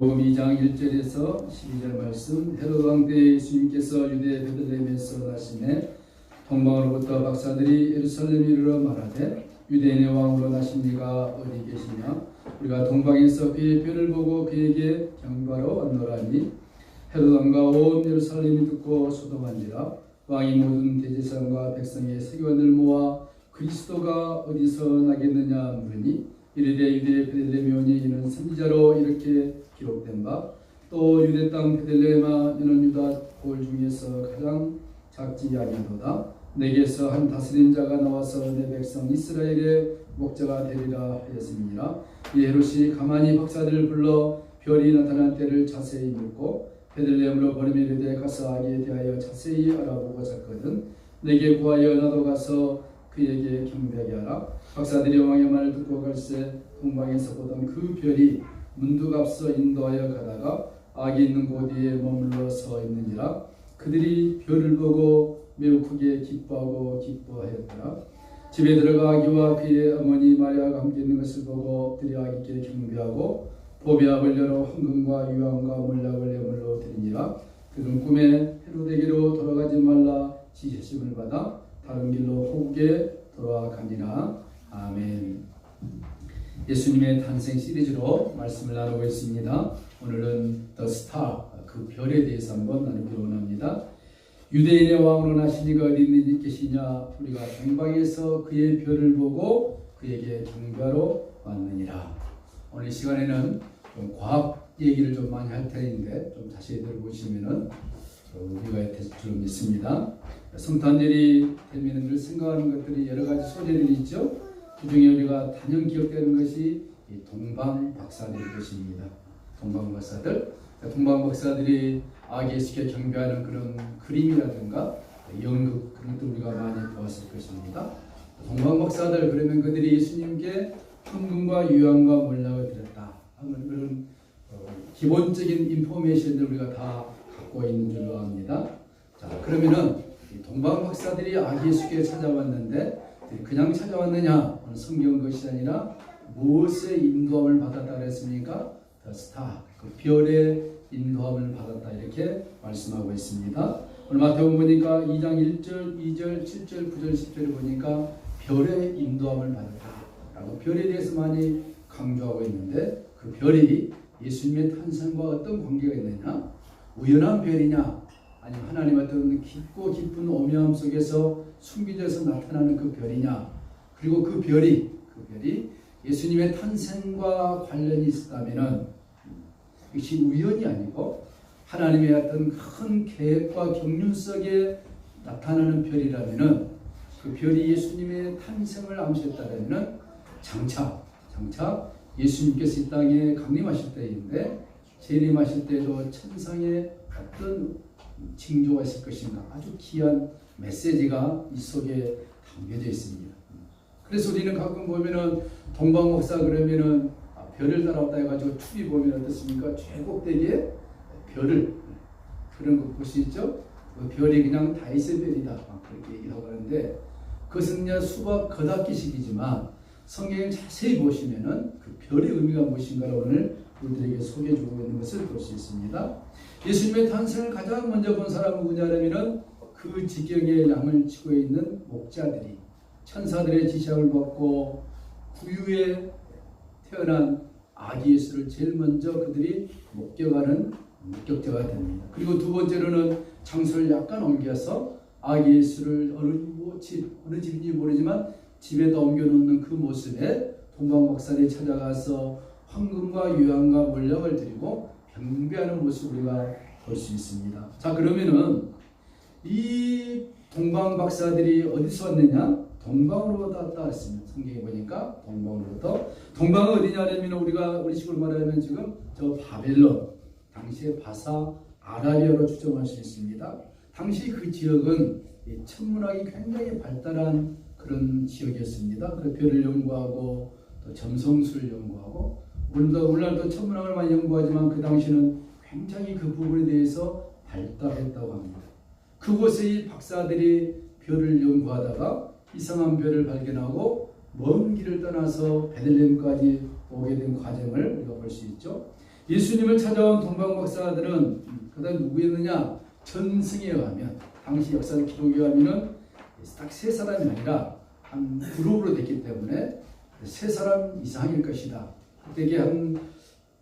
복음 2장 1절에서 12절 말씀. 헤롯 왕 때 예수님께서 유대 베들레헴에서 나시매 동방으로부터 박사들이 예루살렘에 이르러 말하되 유대인의 왕으로 나신 이가 어디 계시냐? 우리가 동방에서 그의 별을 보고 그에게 경배하러 왔노라니. 헤롯 왕과 온 예루살렘이 듣고 소동한지라. 왕이 모든 대제사장과 백성의 서기관을 모아 그리스도가 어디서 나겠느냐 물으니 이르되 유대 베들레헴에 오니 이는 선지자로 이렇게 기록된 바 또 유대 땅 베들레헴아 너는 유다 골 중에서 가장 작지 아니하도다. 내게서 한 다스린 자가 나와서 내 백성 이스라엘의 목자가 되리라 하였음이니라. 이 헤롯이 가만히 박사들을 불러 별이 나타난 때를 자세히 묻고 베들레헴으로 보내며 이르되 가서 아기에 대하여 자세히 알아보고 잤거든. 내게 구하여 나도 가서 그에게 경배하게 하라. 박사들이 왕의 말을 듣고 갈새 동방에서 보던 그 별이 문득 앞서 인도하여 가다가 아기 있는 곳 위에 머물러 서 있느니라. 그들이 별을 보고 매우 크게 기뻐하였더라. 집에 들어가 아기와 그의 어머니 마리아가 함께 있는 것을 보고 엎드려 아기께 경배하고 보배압을 열어 황금과 유황과 몰락을 예물로 드리니라. 그들은 꿈에 헤롯에게로 돌아가지 말라 지시심을 받아 다른 길로 호국에 돌아가니라. 아멘. 예수님의 탄생 시리즈로 말씀을 나누고 있습니다. 오늘은 The Star, 그 별에 대해서 한번 나누기로 원합니다. 유대인의 왕으로 나신 이가 어디 계시냐? 우리가 동방에서 그의 별을 보고 그에게 경배하러 왔느니라. 오늘 이 시간에는 좀 과학 얘기를 좀 많이 할 텐데 좀 자세히 들어보시면은 우리가 될 줄 믿습니다. 성탄절이 되면 늘 생각하는 것들이 여러 가지 소재들이 있죠. 그 중에 우리가 단연 기억되는 것이 이 동방 박사들일 것입니다. 동방 박사들. 동방 박사들이 아기 예수께 경배하는 그런 그림이라든가 연극 그런 것도 우리가 많이 보았을 것입니다. 동방 박사들 그러면 그들이 예수님께 황금과 유황과 몰락을 드렸다 하는 그런 기본적인 인포메이션들 우리가 다 갖고 있는 줄로 압니다. 자, 그러면은 동방 박사들이 아기 예수께 찾아왔는데 그냥 찾아왔느냐? 성경 것이 아니라 무엇의 인도함을 받았다 그랬습니까? The Star, 그 별의 인도함을 받았다 이렇게 말씀하고 있습니다. 오늘 마태복음 보니까 2장 1절, 2절, 7절, 9절, 10절을 보니까 별의 인도함을 받았다라고 별에 대해서 많이 강조하고 있는데 그 별이 예수님의 탄생과 어떤 관계가 있느냐? 우연한 별이냐? 아니면 하나님의 어떤 깊고 깊은 오묘함 속에서 숨겨져서 나타나는 그 별이냐? 그리고 그 별이 예수님의 탄생과 관련이 있었다면은 이것이 우연이 아니고 하나님의 어떤 큰 계획과 경륜 속에 나타나는 별이라면은 그 별이 예수님의 탄생을 암시했다면은 장차 예수님께서 이 땅에 강림하실 때인데 재림하실 때도 천상의 어떤 징조가 있을 것인가 아주 귀한 메시지가 이 속에 담겨져 있습니다. 그래서 우리는 가끔 보면은 동방 박사 그러면은 별을 따라왔다 해가지고 추비 보면 어떻습니까? 최꼭대기에 별을 그런 거 보시죠? 그 별이 그냥 다이슨 별이다 그렇게 얘기하고 하는데 그것은 그냥 수박 겉핥기식이지만 성경을 자세히 보시면은 그 별의 의미가 무엇인가를 오늘 우리들에게 소개해주고 있는 것을 볼 수 있습니다. 예수님의 탄생을 가장 먼저 본 사람은 누구냐면은 그 지경에 양을 치고 있는 목자들이 천사들의 지시함을 받고 구유에 태어난 아기 예수를 제일 먼저 그들이 목격하는 목격자가 됩니다. 그리고 두 번째로는 장소를 약간 옮겨서 아기 예수를 어느 집인지 모르지만 집에다 옮겨놓는 그 모습에 동방 박사들이 찾아가서 황금과 유황과 몰락을 드리고 경배하는 모습을 우리가 볼 수 있습니다. 자, 그러면은 이 동방 박사들이 어디서 왔느냐? 동방으로부터 왔다 했습니다. 성경에 보니까 동방으로부터. 동방은 어디냐면 우리 식으로 말하면 지금 저 바벨론, 당시의 바사 아라비아로 추정할 수 있습니다. 당시 그 지역은 천문학이 굉장히 발달한 그런 지역이었습니다. 그 별을 연구하고 또 점성술을 연구하고 오늘날도 천문학을 많이 연구하지만 그 당시는 굉장히 그 부분에 대해서 발달했다고 합니다. 그곳에 이 박사들이 별을 연구하다가 이상한 별을 발견하고 먼 길을 떠나서 베들레헴까지 오게 된 과정을 우리가 볼 수 있죠. 예수님을 찾아온 동방 박사들은 그다음 누구였느냐? 전승에 의하면 당시 역사를 기록에 의하면은 딱 세 사람이 아니라 한 그룹으로 됐기 때문에 세 사람 이상일 것이다. 되게 한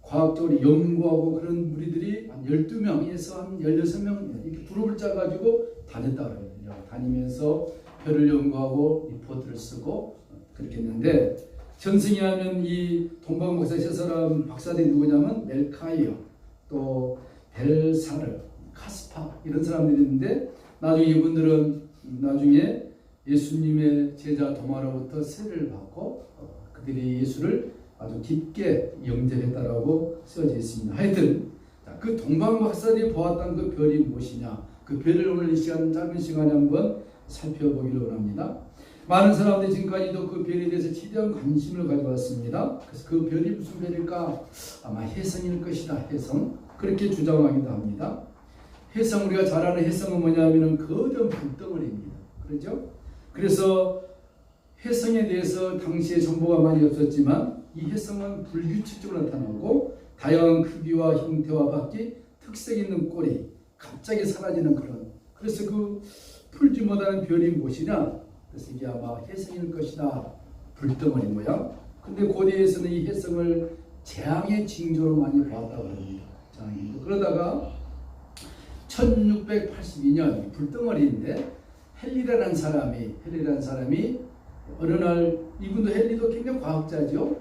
과학적으로 연구하고 그런 무리들이 한 12명에서 한 16명 이렇게 그룹을 짜가지고 다녔다 그래요. 다니면서 별을 연구하고 리포트를 쓰고 그렇게 했는데 전승이 하면 이 동방박사의 세 사람 박사들이 누구냐면 멜카이어, 또 벨사르, 카스파 이런 사람들이 있는데 나중에 이분들은 나중에 예수님의 제자 도마로부터 세례를 받고 그들이 예수를 아주 깊게 영접했다라고 쓰여져 있습니다. 하여튼 그 동방박사들이 보았던 그 별이 무엇이냐, 그 별을 오늘 이 시간 짧은 시간에 한번 살펴보기를 원합니다. 많은 사람들이 지금까지도 그 별에 대해서 지대한 관심을 가져왔습니다. 그래서 그 별이 무슨 별일까? 아마 혜성일 것이다. 혜성. 그렇게 주장하기도 합니다. 혜성, 우리가 잘 아는 혜성은 뭐냐면은 거대한 불덩어리입니다. 그렇죠? 그래서 혜성에 대해서 당시에 정보가 많이 없었지만 이 혜성은 불규칙적으로 나타나고 다양한 크기와 형태와 바퀴, 특색 있는 꼬리, 갑자기 사라지는 그런. 그래서 그 풀지 못하는 별이 무엇이냐? 그래서 이게 아마 혜성일 것이다. 불덩어리 모양. 근데 고대에서는 이 혜성을 재앙의 징조로 많이 보았다고 합니다. 그러다가 1682년 불덩어리인데 헨리라는 사람이 어느 날, 이분도 헨리도 굉장히 과학자죠.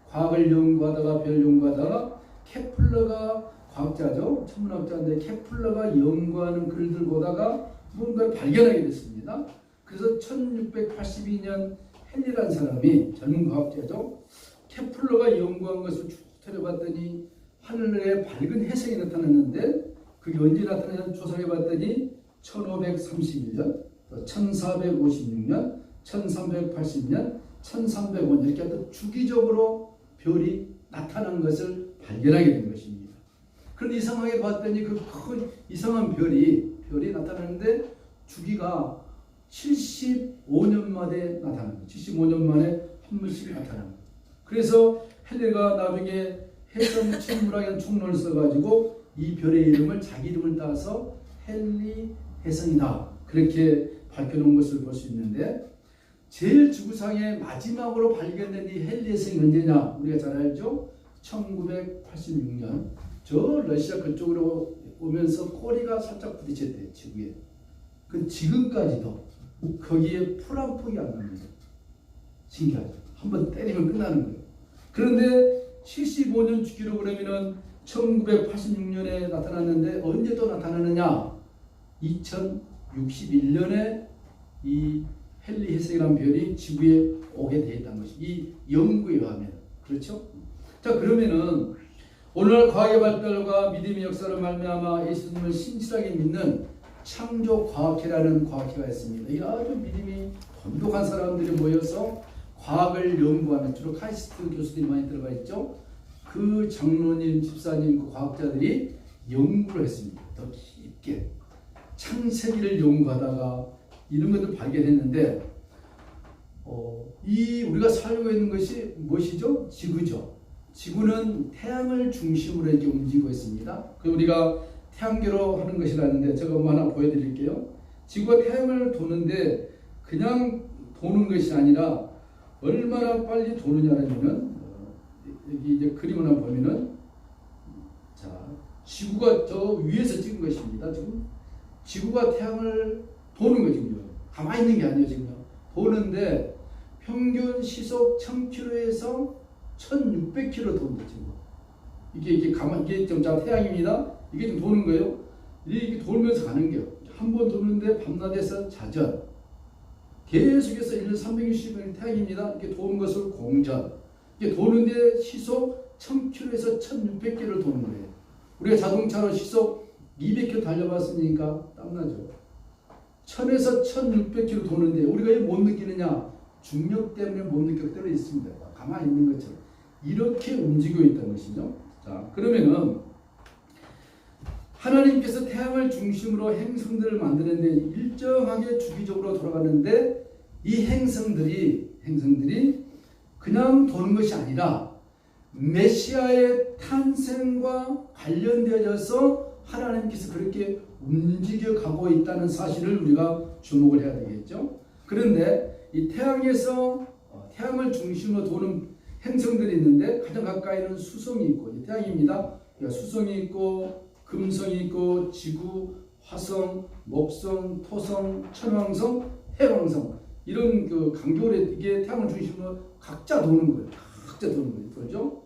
과학을 연구하다가 별 연구하다가 케플러가 과학자죠. 천문학자인데 케플러가 연구하는 글들 보다가 뭔가를 발견하게 됐습니다. 그래서 1682년 헨리라는 사람이 젊은 과학자죠. 케플러가 연구한 것을 쭉 들여봤더니 하늘에 밝은 혜성이 나타났는데 그게 언제 나타나는지 조사해봤더니 1531년, 1456년, 1380년, 1305년 이렇게 하여튼 주기적으로 별이 나타난 것을 발견하게 된 것입니다. 그런데 이상하게 봤더니 그 큰 이상한 별이 나타나는데 주기가 75년 만에 나타나는 거예요. 75년 만에 한 번씩 나타나는 거예요. 그래서 헨리가 나중에 해성 천문학이라는 총론을 써가지고 이 별의 이름을 자기 이름을 따서 헨리 혜성이다. 그렇게 밝혀놓은 것을 볼 수 있는데 제일 지구상에 마지막으로 발견된 이 헨리 혜성이 언제냐? 우리가 잘 알죠? 1986년 저 러시아 그쪽으로 오면서 꼬리가 살짝 부딪혔대요. 지구에. 그 지금까지도 거기에 풀 한 폭이 안 납니다. 신기하죠? 한번 때리면 끝나는 거예요. 그런데 75년 주기로 그러면은 1986년에 나타났는데 언제 또 나타나느냐? 2061년에 이 헨리 혜성이라는 별이 지구에 오게 되어 있다는 것이 이 연구에 의하면. 그렇죠? 자, 그러면은 오늘날 과학의 발달과 믿음의 역사를 말미암아 예수님을 신실하게 믿는 창조과학회라는 과학회가 있습니다. 이게 아주 믿음이 돈독한 사람들이 모여서 과학을 연구하는, 주로 카이스트 교수들이 많이 들어가 있죠. 그 장로님, 집사님, 그 과학자들이 연구를 했습니다. 더 깊게 창세기를 연구하다가 이런 것들 발견했는데 이 우리가 살고 있는 것이 무엇이죠? 지구죠. 지구는 태양을 중심으로 이렇게 움직이고 있습니다. 그리고 우리가 태양계로 하는 것이라는데 제가 뭐 하나 보여드릴게요. 지구가 태양을 도는데 그냥 도는 것이 아니라 얼마나 빨리 도느냐면은 여기 이제 그림을 한번 보면은 자, 지구가 저 위에서 찍은 것입니다. 지금 지구가 태양을 도는 거죠. 가만히 있는 게 아니에요. 지금 도는데 평균 시속 1000km에서 1600km 도는 거죠. 이게 가만 이게 좀 자 태양입니다. 이게 좀 도는 거예요. 이게 돌면서 가는 게요. 한 번 도는데 밤낮에서 자전. 계속해서 1년 360일 태양입니다. 이렇게 도는 것을 공전. 이게 도는데 시속 1000km에서 1600km를 도는 거예요. 우리가 자동차로 시속 200km 달려봤으니까 땀나죠. 1000에서 1600km 도는데 우리가 왜 못 느끼느냐? 중력 때문에 못 느끼기 때문에 있습니다. 가만히 있는 것처럼. 이렇게 움직이고 있다는 것이죠. 자, 그러면은 하나님께서 태양을 중심으로 행성들을 만드는데 일정하게 주기적으로 돌아가는데 이 행성들이 그냥 도는 것이 아니라 메시아의 탄생과 관련되어져서 하나님께서 그렇게 움직여가고 있다는 사실을 우리가 주목을 해야 되겠죠. 그런데 이 태양에서 태양을 중심으로 도는 행성들이 있는데 가장 가까이는 수성이 있고, 이 태양입니다. 수성이 있고 금성이 있고 지구, 화성, 목성, 토성, 천왕성, 해왕성, 이런 그 간격으로 이게 태양을 중심으로 각자 도는 거예요. 각자 도는 거예요. 그렇죠?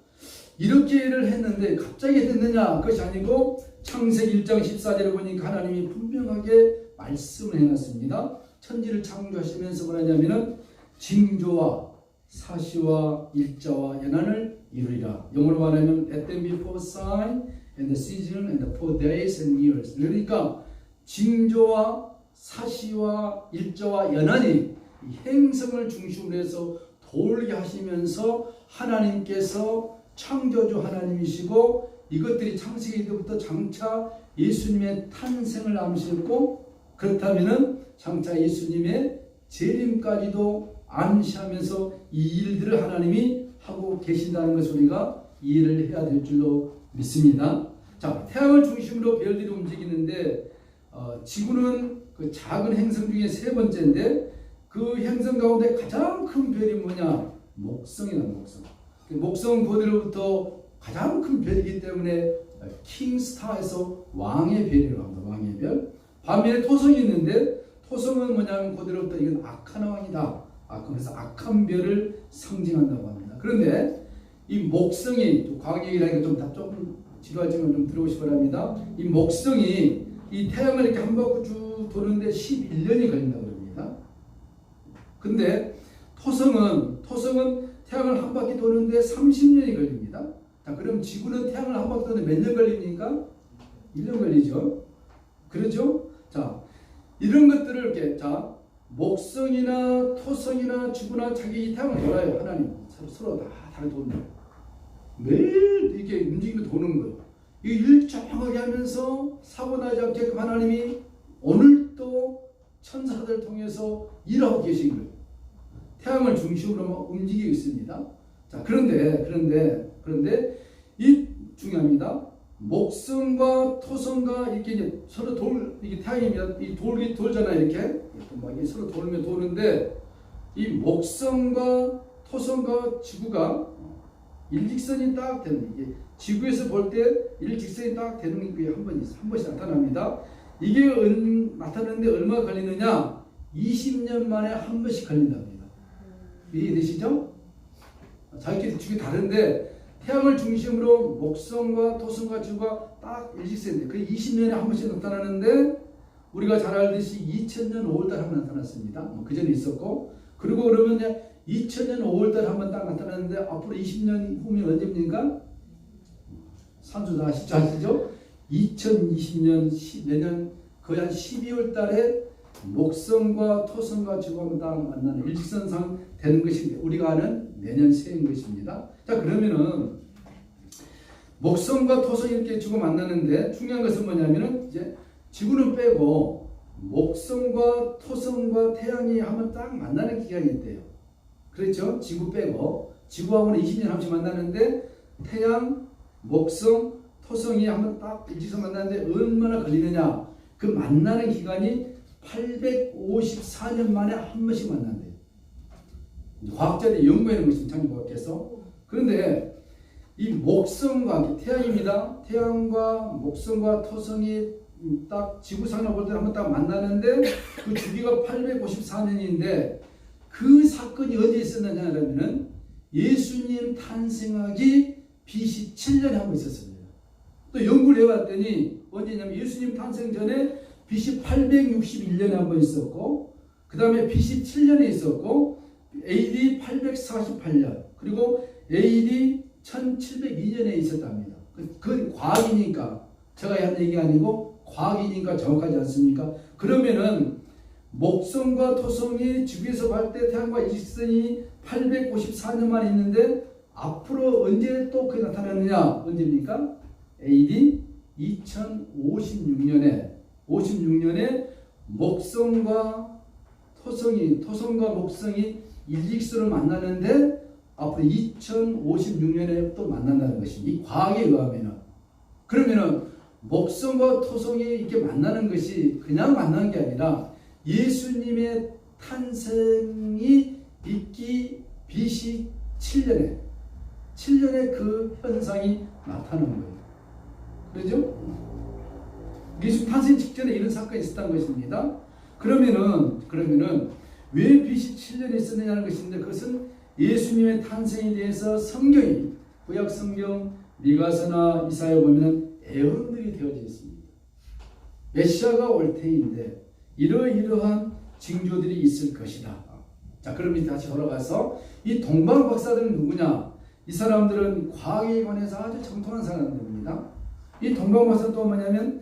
이렇게를 했는데 갑자기 됐느냐? 그것이 아니고 창세기 1장 14절에 보니까 하나님이 분명하게 말씀을 해놨습니다. 천지를 창조하시면서 뭐냐면은 징조와 사시와 일자와 연한을 이루리라. 영어로 말하면 let them be for sign and the season and the for days and years. 그러니까 징조와 사시와 일자와 연한이 이 행성을 중심으로 해서 돌게 하시면서 하나님께서 창조주 하나님이시고, 이것들이 창세기 때부터 장차 예수님의 탄생을 암시했고, 그렇다면은 장차 예수님의 재림까지도 암시하면서 이 일들을 하나님이 하고 계신다는 것을 우리가 이해를 해야 될 줄로 믿습니다. 자, 태양을 중심으로 별들이 움직이는데 지구는 그 작은 행성 중에 세 번째인데, 그 행성 가운데 가장 큰 별이 뭐냐? 목성이다. 목성은 그대로부터 가장 큰 별이기 때문에 킹스타에서 왕의 별이라고 합니다. 왕의 별. 반면에 토성이 있는데, 토성은 뭐냐면 그대로부터 이건 악한 왕이다. 그래서 악한 별을 상징한다고 합니다. 그런데 이 목성이, 과학 얘기라니까 조금 지루하지만 좀 들어보시기 바랍니다. 이 목성이 이 태양을 이렇게 한 바퀴 쭉 도는데 11년이 걸린다고 합니다. 근데 토성은 태양을 한 바퀴 도는데 30년이 걸립니다. 자, 그럼 지구는 태양을 한 바퀴 도는데 몇 년 걸립니까? 1년 걸리죠. 그렇죠? 자, 이런 것들을 이렇게, 자, 목성이나 토성이나 지구나 자기 태양을 돌아요. 하나님 서로 다 다르게 도는 거예요. 매일 이렇게 움직이며 도는 거예요. 이 일정하게 하면서 사고 나지 않게끔 하나님이 오늘도 천사들 통해서 일하고 계신 거예요. 태양을 중심으로 움직이고 있습니다. 자, 그런데 이 중요합니다. 목성과 토성과 이렇게 이제 서로 이게 태양입니다. 이 돌이 돌잖아요. 이렇게 막 서로 돌면 도는데, 이 목성과 토성과 지구가 일직선이 딱 되는, 이게 지구에서 볼 때 일직선이 딱 되는 게 한 번씩 나타납니다. 이게 나타나는데 얼마 걸리느냐? 20년 만에 한 번씩 걸린답니다. 이해되시죠? 자기끼리 주기 다른데, 태양을 중심으로 목성과 토성과 지구가 딱 일직선인데, 그 20년에 한 번씩 나타나는데, 우리가 잘 알듯이 2000년 5월달 한 번 나타났습니다. 그 전에 있었고, 그리고 그러면 2000년 5월달 한 번 딱 나타났는데, 앞으로 20년 후면 언제입니까? 산수 다 아시죠? 2020년 내년 거의 한 12월 달에 목성과 토성과 지구가 딱 만나는 일직선상 되는 것이 우리가 아는 내년 새해인 것입니다. 자, 그러면은 목성과 토성이 이렇게 지구 만나는데, 중요한 것은 뭐냐면은 이제 지구는 빼고 목성과 토성과 태양이 한번 딱 만나는 기간이 있대요. 그렇죠? 지구 빼고 지구하고는 20년 한 번씩 만나는데, 태양, 목성, 토성이 한번 딱 일직선 만나는데 얼마나 걸리느냐? 그 만나는 기간이 854년 만에 한 번씩 만난대요. 과학자들이 연구해낸 것입니다. 창조과학에서. 그런데 이 목성과 태양입니다. 태양과 목성과 토성이 딱 지구상으로 볼 때 한번 딱 만나는데, 그 주기가 854년인데 그 사건이 어디에 있었느냐 하면은 예수님 탄생하기 BC 7년에 한 번 있었습니다. 또 연구를 해봤더니 언제냐면 예수님 탄생 전에 BC 861년에 한 번 있었고, 그 다음에 BC 7년에 있었고, AD 848년, 그리고 AD 1702년에 있었답니다. 그건 과학이니까, 제가 한 얘기가 아니고 과학이니까 정확하지 않습니까? 그러면은 목성과 토성이 지구에서 볼 때 태양과 일직선이 854년 만에 있는데, 앞으로 언제 또 그게 나타나느냐? 언제입니까? AD 2056년에 목성과 토성과 목성이 일직선을 만나는데, 앞으로 2056년에 또 만난다는 것입니다. 이 과학에 의하면은. 그러면은 목성과 토성이 이렇게 만나는 것이 그냥 만난 게 아니라 예수님의 탄생이 있기 BC 7년에 그 현상이 나타난 거예요. 그렇죠? 예수 탄생 직전에 이런 사건이 있었다는 것입니다. 그러면은 왜 BC 7년에 있었느냐는 것인데, 그것은 예수님의 탄생에 대해서 성경이, 구약 성경 미가서나 이사야 보면은 예언들이 되어져 있습니다. 메시아가 올 테인데 이러이러한 징조들이 있을 것이다. 자, 그러면 다시 돌아가서 이 동방 박사들은 누구냐? 이 사람들은 과학에 관해서 아주 정통한 사람들입니다. 이 동방 박사는 또 뭐냐면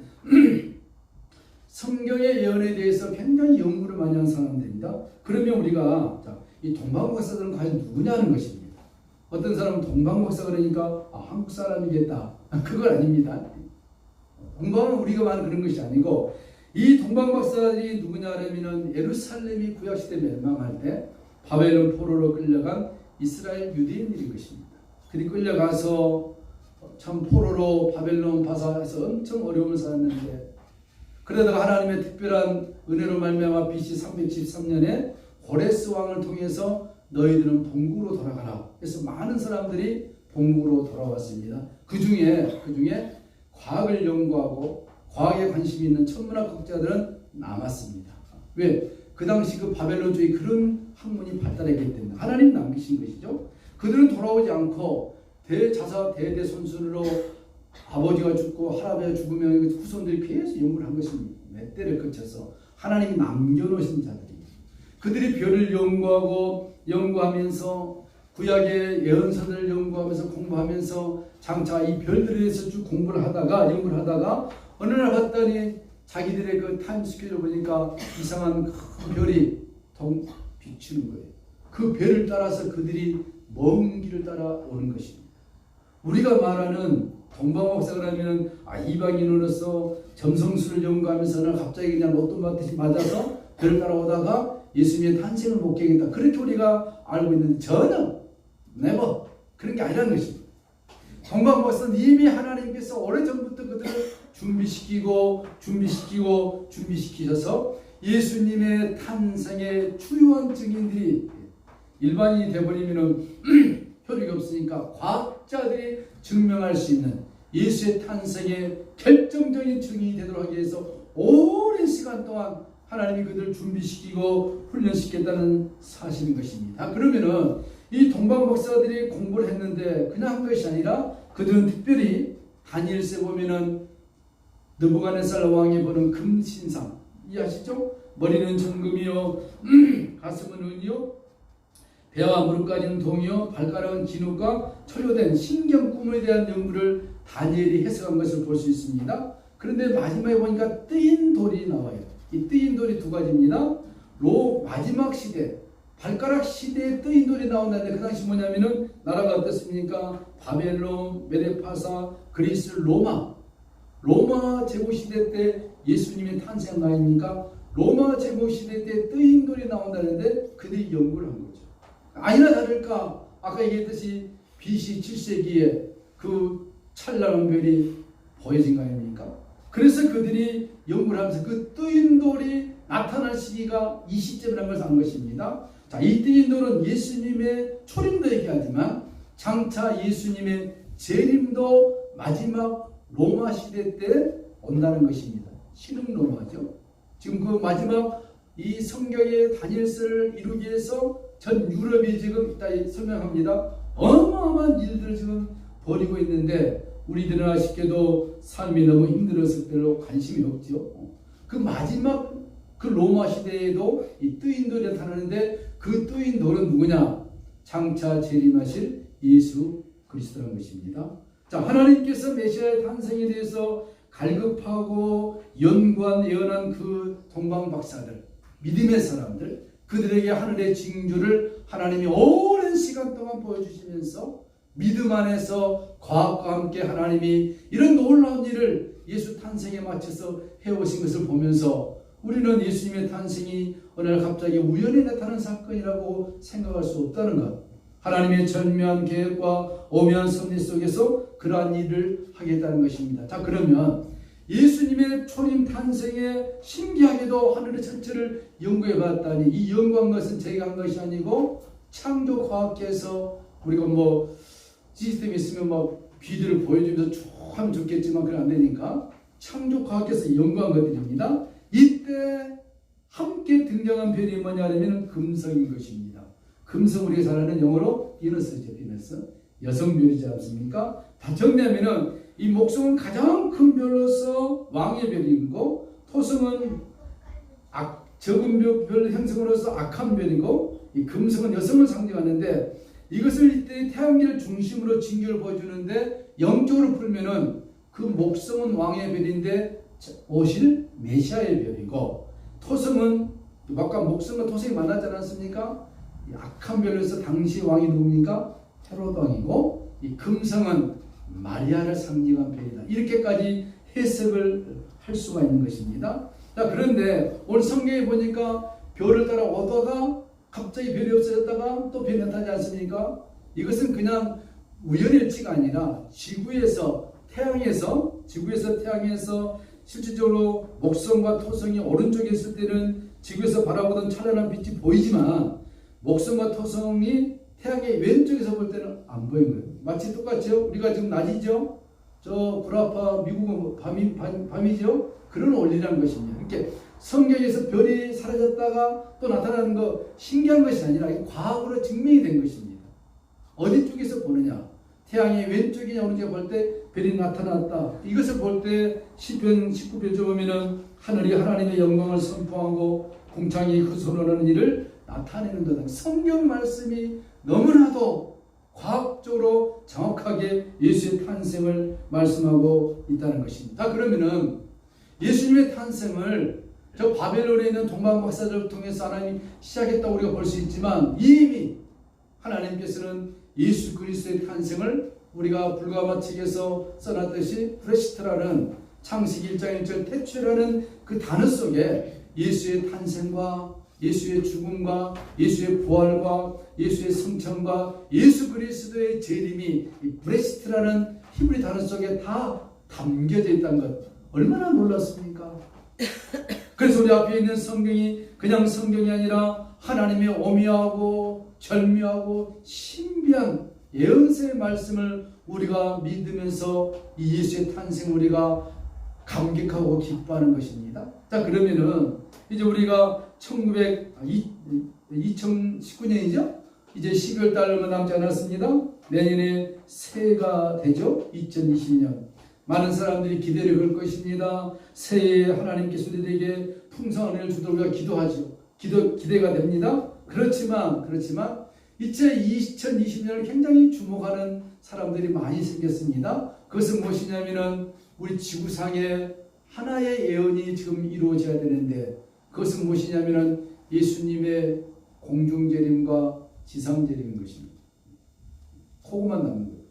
성경의 예언에 대해서 굉장히 연구를 많이 한 사람들입니다. 그러면 우리가 이 동방 박사들은 과연 누구냐는 것입니다. 어떤 사람은 동방 박사 그러니까 한국 사람이겠다. 그건 아닙니다. 동방은 우리가 말하는 그런 것이 아니고, 이 동방 박사들이 누구냐면은 예루살렘이 구약시대 멸망할 때 바벨론 포로로 끌려간 이스라엘 유대인들인 것입니다. 그들이 끌려가서 참 포로로 바벨론 바사에서 엄청 어려움을 살았는데, 그러다가 하나님의 특별한 은혜로 말미암아 BC 373년에 고레스 왕을 통해서 너희들은 본국으로 돌아가라. 그래서 많은 사람들이 본국으로 돌아왔습니다. 그 중에 과학을 연구하고 과학에 관심이 있는 천문학학자들은 남았습니다. 왜? 그 당시 그 바벨론주의 그런 학문이 발달했기 때문에 하나님 남기신 것이죠. 그들은 돌아오지 않고 대대손손으로 아버지가 죽고 할아버지가 죽으면 후손들이 계속 연구를 한 것입니다. 몇 대를 거쳐서 하나님이 남겨놓으신 자들이, 그들이 별을 연구하면서 구약의 예언서들을 연구하면서 공부하면서 장차 이 별들에 대해서 쭉 연구를 하다가 어느 날 봤더니 자기들의 그 타임스케줄을 보니까 이상한 큰 별이 비추는 거예요. 그 별을 따라서 그들이 먼 길을 따라오는 것입니다. 우리가 말하는 동방박사가 하면 이방인으로서 점성술을 연구하면서 갑자기 그냥 로또 맞듯이 맞아서 별을 따라오다가 예수님의 탄생을 목격했다. 그렇게 우리가 알고 있는데 전혀 네버 그런 게 아니라는 것입니다. 동방박사는 이미 하나님께서 오래전부터 그들을 준비시키셔서 예수님의 탄생의 주요한 증인들이, 일반인이 되어버리면 효력이 없으니까 과학자들이 증명할 수 있는 예수의 탄생의 결정적인 증인이 되도록 하기 위해서 오랜 시간 동안 하나님이 그들을 준비시키고 훈련시켰다는 사실인 것입니다. 그러면은 이 동방 박사들이 공부를 했는데 그냥 한 것이 아니라 그들은 특별히 다니엘서에 보면은 느부갓네살 왕이 보는 금신상 이해하시죠? 머리는 정금이요, 가슴은 은이요, 배와 무릎까지는 동이요, 발가락은 진흙과 철로된 신경 꿈에 대한 연구를 다니엘이 해석한 것을 볼 수 있습니다. 그런데 마지막에 보니까 뜨인 돌이 나와요. 이 뜨인 돌이 두 가지입니다. 마지막 시대, 발가락 시대에 뜨인 돌이 나온다는데 그 당시 뭐냐면은 나라가 어떻습니까? 바벨론, 메데파사, 그리스, 로마 제국 시대 때 예수님의 탄생 아닙니까? 로마 제국 시대 때 뜨인 돌이 나온다는데 그들이 연구를 한 거죠. 아니나 다를까 아까 얘기했듯이 BC 7세기에 그 찬란한 별이 보여진 거 아닙니까? 그래서 그들이 연구를 하면서 그 뜨인 돌이 나타날 시기가 이 시점이라는 것을 안 것입니다. 자, 이 뜨인 돌은 예수님의 초림도 얘기하지만 장차 예수님의 재림도 마지막 로마 시대 때 온다는 것입니다. 신흥 로마죠. 지금 그 마지막 이 성경의 다니엘서를 이루기 위해서 전 유럽이 지금 이따 설명합니다. 어마어마한 일들을 지금 벌이고 있는데 우리들은 아쉽게도 삶이 너무 힘들어서 별로 관심이 없죠. 그 마지막 그 로마 시대에도 이 뜨인 돌이 나타나는데 그 뜨인 돌은 누구냐? 장차 재림하실 예수 그리스도라는 것입니다. 자, 하나님께서 메시아의 탄생에 대해서 갈급하고 예언한 그 동방 박사들, 믿음의 사람들, 그들에게 하늘의 징조를 하나님이 오랜 시간 동안 보여주시면서 믿음 안에서 과학과 함께 하나님이 이런 놀라운 일을 예수 탄생에 맞춰서 해오신 것을 보면서 우리는 예수님의 탄생이 어느 날 갑자기 우연히 나타난 사건이라고 생각할 수 없다는 것. 하나님의 절묘한 계획과 오묘한 섭리 속에서 그러한 일을 하겠다는 것입니다. 자, 그러면 예수님의 초림 탄생에 신기하게도 하늘의 전체를 연구해 봤다니, 이 연구한 것은 제가 한 것이 아니고 창조과학계에서 우리가 뭐 시스템이 있으면 막 귀들을 보여주면서 쭉 하면 좋겠지만 그건 안 되니까 창조과학계에서 연구한 것들입니다. 이때 함께 등장한 별이 뭐냐면 금성인 것입니다. 금성, 우리가 잘 아는 영어로 비너스죠. 비너스, 여성별이지 않습니까? 다 정리하면은 이 목성은 가장 큰 별로서 왕의 별이고, 토성은 적은 별 형성으로서 악한 별이고, 이 금성은 여성을 상징하는데, 이것을 이때 태양계를 중심으로 징조를 보여주는데, 영적으로 풀면은 그 목성은 왕의 별인데 오실 메시아의 별이고, 토성은 아까 목성과 토성이 만나지 않았습니까? 악한 별로서 당시 왕이 누굽니까? 헤로드 왕이고, 이 금성은 마리아를 상징한 별이다. 이렇게까지 해석을 할 수가 있는 것입니다. 자, 그런데 오늘 성경에 보니까 별을 따라 오다가 갑자기 별이 없어졌다가 또 별이 나타나지 않습니까? 이것은 그냥 우연일치가 아니라 지구에서 태양에서 실질적으로 목성과 토성이 오른쪽에 있을 때는 지구에서 바라보던 찬란한 빛이 보이지만, 목성과 토성이 태양의 왼쪽에서 볼 때는 안 보이는 거예요. 마치 똑같죠? 우리가 지금 낮이죠? 저 구라파 미국은 밤이죠? 그런 원리라는 것입니다. 이렇게 성경에서 별이 사라졌다가 또 나타나는 거 신기한 것이 아니라 과학으로 증명이 된 것입니다. 어디 쪽에서 보느냐? 태양이 왼쪽이냐 오른쪽에 볼 때 별이 나타났다. 이것을 볼 때 시편 19편에 보면은 하늘이 하나님의 영광을 선포하고 궁창이 그 선언하는 일을 나타내는 거다. 성경 말씀이 너무나도 과학적으로 정확하게 예수의 탄생을 말씀하고 있다는 것입니다. 그러면은 예수님의 탄생을 저 바벨론에 있는 동방 박사들을 통해서 하나님이 시작했다고 우리가 볼 수 있지만, 이미 하나님께서는 예수 그리스도의 탄생을 우리가 불가마 책에서 써놨듯이 브레시트라는 창세기 1장 1절 태초라는 그 단어 속에 예수의 탄생과 예수의 죽음과 예수의 부활과 예수의 승천과 예수 그리스도의 재림이 이 브레시트라는 히브리 단어 속에 다 담겨져 있다는 것, 얼마나 놀랐습니까? 그래서 우리 앞에 있는 성경이 그냥 성경이 아니라 하나님의 오묘하고 절묘하고 신비한 예언서의 말씀을 우리가 믿으면서 이 예수의 탄생 우리가 감격하고 기뻐하는 것입니다. 자, 그러면은 이제 우리가 2019년이죠? 이제 12월 달 얼마 남지 않았습니다. 내년에 새해가 되죠? 2020년. 많은 사람들이 기대를 걸 것입니다. 새해에 하나님께서 우리에게 풍성한 은혜를 주도록 우리가 기도하죠. 기대가 됩니다. 그렇지만 2020년을 굉장히 주목하는 사람들이 많이 생겼습니다. 그것은 무엇이냐면은 우리 지구상에 하나의 예언이 지금 이루어져야 되는데, 그것은 무엇이냐면은 예수님의 공중재림과 지상재림인 것입니다. 그것만 남는 거예요.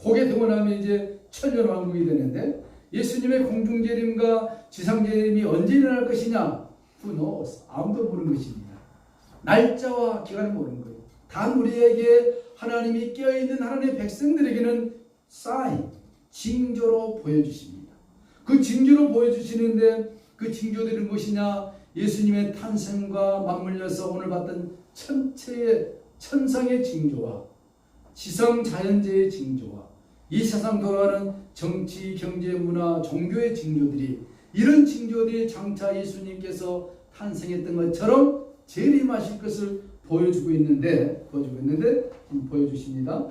그게 되고 나면 이제 천년왕국이 되는데, 예수님의 공중재림과 지상재림이 언제 일어날 것이냐? Who knows? 아무도 모르는 것입니다. 날짜와 기간을 모르는 거예요. 단 우리에게 하나님이 깨어있는 하나님의 백성들에게는 사인, 징조로 보여주십니다. 그 징조로 보여주시는데, 그 징조들은 무엇이냐? 예수님의 탄생과 맞물려서 오늘 봤던 천상의 징조와 지성 자연재의 징조와 이 세상 돌아가는 정치, 경제, 문화, 종교의 징조들이, 이런 징조들이 장차 예수님께서 탄생했던 것처럼 재림하실 것을 보여주고 있는데 보여주십니다.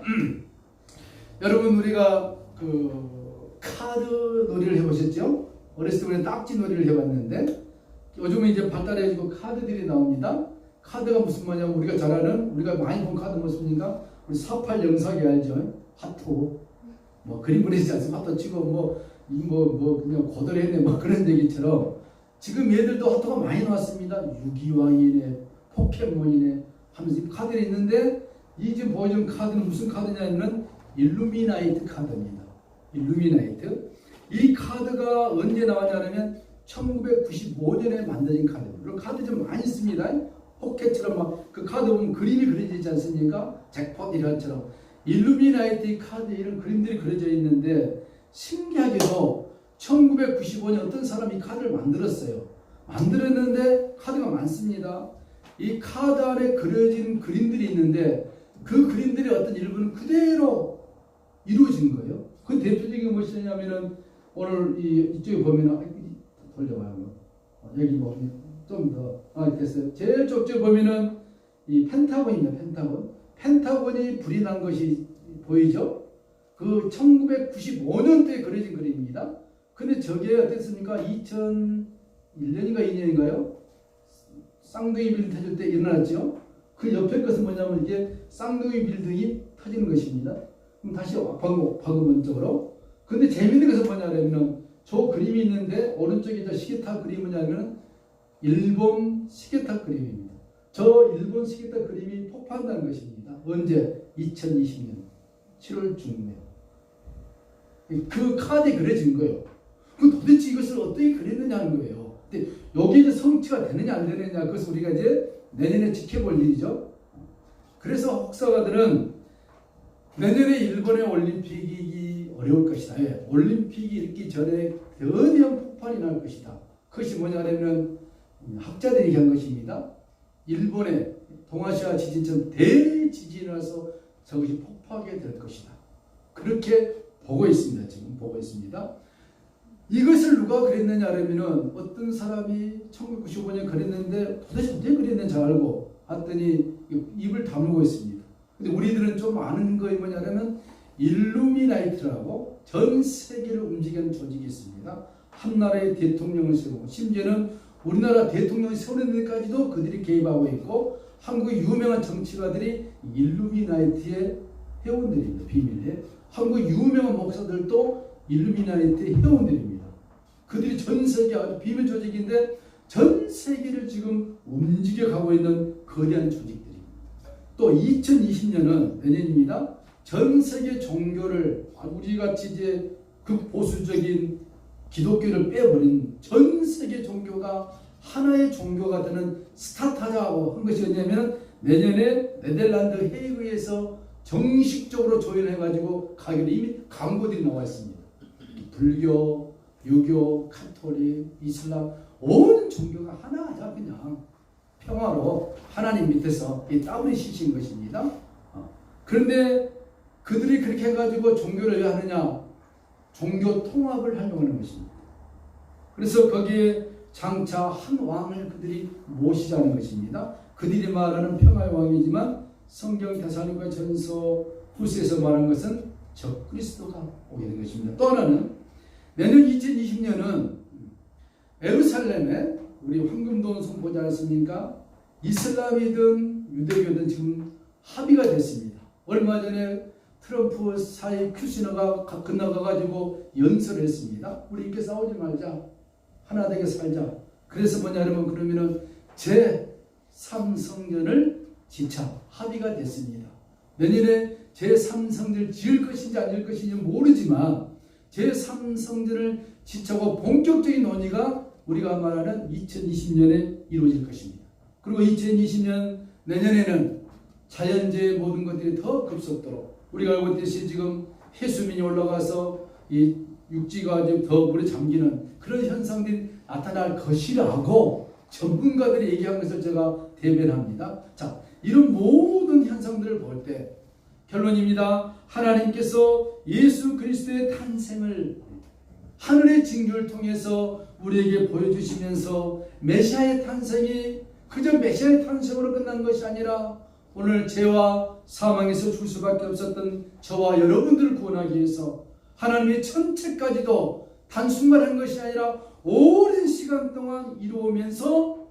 여러분, 우리가 그 카드 놀이를 해보셨죠? 어렸을 때 우리는 딱지 놀이를 해봤는데, 요즘은 이제 발달해지고 카드들이 나옵니다. 카드가 무슨 말이냐면, 우리가 잘 아는, 우리가 많이 본 카드 무엇입니까? 우리 48 영사기 알죠? 하트. 뭐 그림 그리지 않습니까? 하트 치고 그냥 고들했네 그런 얘기처럼, 지금 얘들도 하트가 많이 나왔습니다. 유기왕이네, 포켓몬이네 하면서 이 카드가 있는데, 이 지금 보여준 카드는 무슨 카드냐면 일루미나이트 카드입니다. 일루미나이트. 이 카드가 언제 나왔냐면 1995년에 만들어진 카드입니다. 그리고 카드 좀 많이 씁니다. 포켓처럼 막 그 카드 보면 그림이 그려져 있지 않습니까? 잭팟 이런처럼 일루미나이티 카드 이런 그림들이 그려져 있는데 신기하게도 1995년 어떤 사람이 카드를 만들었어요. 만들었는데 카드가 많습니다. 이 카드 안에 그려진 그림들이 있는데 그 그림들이 어떤 일부는 그대로 이루어진 거예요. 그 대표적인 것이냐면은 오늘 이쪽에 보면은 돌려봐요. 여기 뭐 좀 더 됐어요. 제일 쪽쪽에 보면은 이 펜타곤입니다. 펜타곤이 불이 난 것이 보이죠? 그 1995년도에 그려진 그림입니다. 근데 저게 어땠습니까? 2001년인가 2년인가요? 쌍둥이 빌딩 터질 때 일어났죠? 그 옆에 것은 뭐냐면 이게 쌍둥이 빌딩이 터지는 것입니다. 그럼 다시 박으면 쪽으로. 근데 재밌는 것은 뭐냐면 저 그림이 있는데 오른쪽에 저 시계탑 그림이 뭐냐면 일본 시계탑 그림입니다. 저 일본 시계탑 그림이 폭파한다는 것입니다. 언제? 2020년 7월 중에. 그 카드에 그려진 거예요. 그 도대체 이것을 어떻게 그렸느냐 하는 거예요. 근데 여기 이제 성취가 되느냐 안 되느냐 그것을 우리가 이제 내년에 지켜볼 일이죠. 그래서 혹사가들은 내년에 일본의 올림픽이 어려울 것이다. 예, 올림픽이 있기 전에 거대한 폭발이 날 것이다. 그것이 뭐냐면 학자들이 얘기한 것입니다. 일본의 동아시아 지진처럼 대지진이 와서 저것이 폭파하게 될 것이다. 그렇게 보고 있습니다. 지금 보고 있습니다. 이것을 누가 그랬느냐 하면은 어떤 사람이 1995년 그랬는데 도대체 어떻게 그랬는지 알고 봤더니 입을 다물고 있습니다. 근데 우리들은 좀 아는 것이 뭐냐면 일루미나이트라고 전 세계를 움직이는 조직이 있습니다. 한 나라의 대통령을 세우고 심지어는 우리나라 대통령이 세우는 데까지도 그들이 개입하고 있고 한국의 유명한 정치가들이 일루미나이트의 회원들입니다. 비밀에. 한국의 유명한 목사들도 일루미나이트의 회원들입니다. 그들이 전 세계 아주 비밀 조직인데 전 세계를 지금 움직여가고 있는 거대한 조직들입니다. 또 2020년은 내년입니다. 전 세계 종교를 우리같이 이제 극보수적인 기독교를 빼버린 전 세계 종교가 하나의 종교가 되는 스타트하자고 한 것이 뭐냐면 내년에 네덜란드 헤이그에서 정식적으로 조율해가지고 가기로 이미 광고들이 나와 있습니다. 불교, 유교, 카톨릭, 이슬람 온 종교가 하나하자 그냥 평화로 하나님 밑에서 이 따블이 시신 것입니다. 그런데 그들이 그렇게 해가지고 종교를 왜 하느냐? 종교 통합을 하려고 하는 것입니다. 그래서 거기에 장차 한 왕을 그들이 모시자는 것입니다. 그들이 말하는 평화의 왕이지만 성경 데살로니가 전서 후서에서 말한 것은 적그리스도가 오게 된 것입니다. 또 하나는 내년 2020년은 예루살렘에 우리 황금돈 선포지 않습니까? 이슬람이든 유대교든 지금 합의가 됐습니다. 얼마 전에 트럼프 사이 큐시너가 건너가가지고 연설을 했습니다. 우리 이렇게 싸우지 말자. 하나 되게 살자. 그래서 뭐냐면 그러면은 제3성전을 지차 합의가 됐습니다. 내년에 제3성전을 지을 것인지 안 지을 것인지 모르지만 제3성전을 지차고 본격적인 논의가 우리가 말하는 2020년에 이루어질 것입니다. 그리고 2020년 내년에는 자연재해 모든 것들이 더 급속도로 우리가 알고 있듯이 지금 해수면이 올라가서 이 육지가 더 물에 잠기는 그런 현상들이 나타날 것이라고 전문가들이 얘기한 것을 제가 대변합니다. 자, 이런 모든 현상들을 볼 때 결론입니다. 하나님께서 예수 그리스도의 탄생을 하늘의 징조를 통해서 우리에게 보여주시면서 메시아의 탄생이 그저 메시아의 탄생으로 끝난 것이 아니라 오늘 죄와 사망에서 줄 수밖에 없었던 저와 여러분들을 구원하기 위해서 하나님의 천체까지도 단순만 한 것이 아니라 오랜 시간 동안 이루어오면서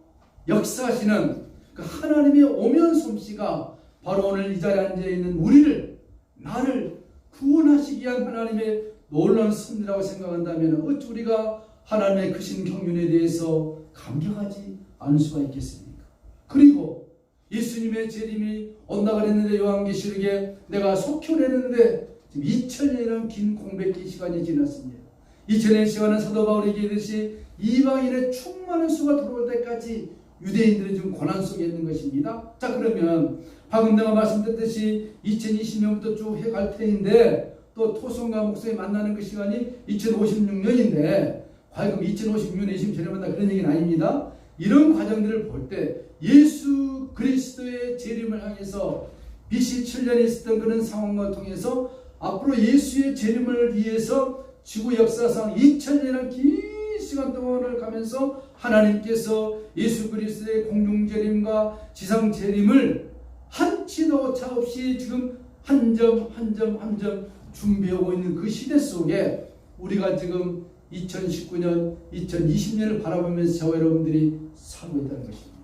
역사하시는 그 하나님의 오면 솜씨가 바로 오늘 이 자리에 앉아있는 우리를 나를 구원하시기 위한 하나님의 놀라운 섭리라고 생각한다면 어찌 우리가 하나님의 크신 경륜에 대해서 감격하지 않을 수가 있겠습니까? 그리고 예수님의 재림이 온다고 그랬는데 요한계시록에 내가 속혀내는데 지금 2000년이라는 긴 공백기 시간이 지났습니다. 2000년 시간은 사도 바울이 얘기했듯이 이방인의 충만한 수가 들어올 때까지 유대인들은 지금 고난 속에 있는 것입니다. 자, 그러면 방금 내가 말씀드렸듯이 2020년부터 쭉 해갈 테인데 또 토성과 목성이 만나는 그 시간이 2056년인데 과연 2056년에 예수님 재림한다 그런 얘기는 아닙니다. 이런 과정들을 볼 때 예수 그리스도의 재림을 향해서 BC 7년에 있었던 그런 상황을 통해서 앞으로 예수의 재림을 위해서 지구 역사상 2000년이라는 긴 시간 동안을 가면서 하나님께서 예수 그리스도의 공중 재림과 지상 재림을 한치도 차없이 지금 한 점 한 점 한 점 준비하고 있는 그 시대 속에 우리가 지금 2019년, 2020년을 바라보면서 저와 여러분들이 살고 있다는 것입니다.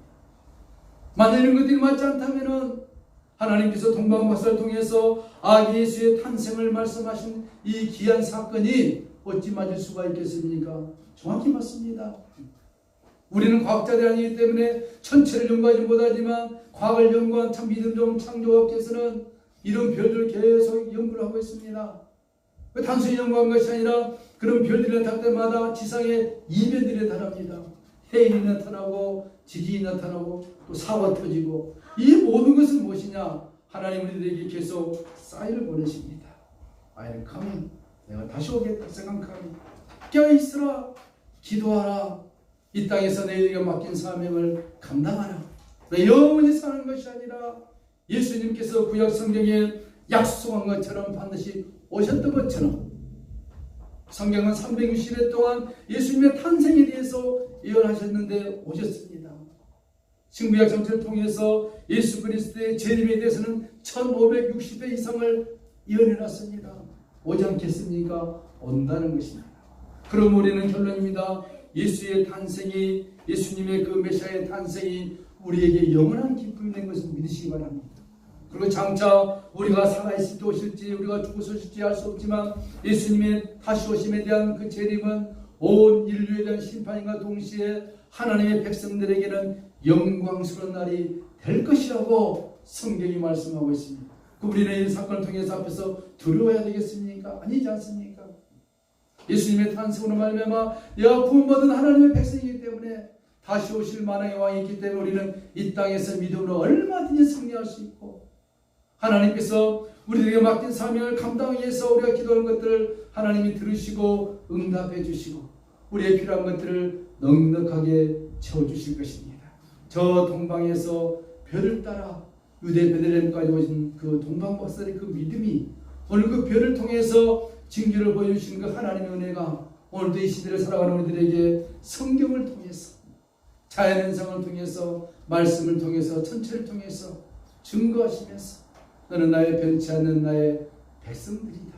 만약 이런 것들이 맞지 않다면 하나님께서 동방박사를 통해서 아기 예수의 탄생을 말씀하신 이 귀한 사건이 어찌 맞을 수가 있겠습니까? 정확히 맞습니다. 우리는 과학자들이 아니기 때문에 천체를 연구하지 못하지만 과학을 연구한 참 믿음 좋은 창조학께서는 이런 별들을 계속 연구를 하고 있습니다. 단순히 연구한 것이 아니라 그런 별들이 나타날 때마다 지상에 이변들이 나타납니다. 해일이 나타나고 지진이 나타나고 또 사고가 터지고 이 모든 것은 무엇이냐? 하나님 우리들에게 계속 사인을 보내십니다. I am coming. 내가 다시 오겠다 생각하니 깨어있으라 기도하라. 이 땅에서 너희에게 맡긴 사명을 감당하라. 너 영원히 사는 것이 아니라 예수님께서 구약 성경에 약속한 것처럼 반드시 오셨던 것처럼 성경은 360일 동안 예수님의 탄생에 대해서 예언하셨는데 오셨습니다. 신구약 전체를 통해서 예수 그리스도의 재림에 대해서는 1560회 이상을 예언해놨습니다. 오지 않겠습니까? 온다는 것입니다. 그럼 우리는 결론입니다. 예수의 탄생이, 예수님의 그 메시아의 탄생이 우리에게 영원한 기쁨이 된 것을 믿으시기 바랍니다. 그리고 장차 우리가 살아있을지 오실지 우리가 죽어서 오실지 알 수 없지만 예수님의 다시 오심에 대한 그 재림은 온 인류에 대한 심판과 동시에 하나님의 백성들에게는 영광스러운 날이 될 것이라고 성경이 말씀하고 있습니다. 그 우리는 이 사건을 통해서 앞에서 두려워해야 되겠습니까? 아니지 않습니까? 예수님의 탄생으로 말미암아 내가 구원받은 하나님의 백성이기 때문에 다시 오실 만왕의 왕이 있기 때문에 우리는 이 땅에서 믿음으로 얼마든지 승리할 수 있고 하나님께서 우리에게 맡긴 사명을 감당하기 위해서 우리가 기도하는 것들을 하나님이 들으시고 응답해 주시고 우리의 필요한 것들을 넉넉하게 채워주실 것입니다. 저 동방에서 별을 따라 유대 베들레헴까지 오신 그 동방박사의 그 믿음이 오늘 그 별을 통해서 징조를 보여주시는 그 하나님의 은혜가 오늘도 이 시대를 살아가는 우리들에게 성경을 통해서 자연현상을 통해서 말씀을 통해서 천체를 통해서 증거하시면서 너는 나의 변치 않는 나의 백성들이다.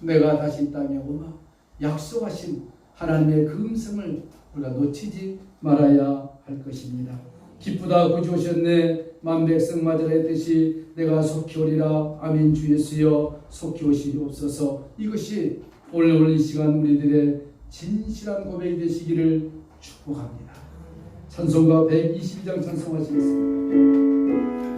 내가 다시 이 땅에 오마 약속하신 하나님의 그 음성을 우리가 놓치지 말아야 할 것입니다. 기쁘다 구주 오셨네 만백성 맞으라 했듯이 내가 속히 오리라. 아멘. 주 예수여 속히 오시옵소서. 이것이 오늘 이 시간 우리들의 진실한 고백이 되시기를 축복합니다. 찬송가 122장 찬송하시겠습니다.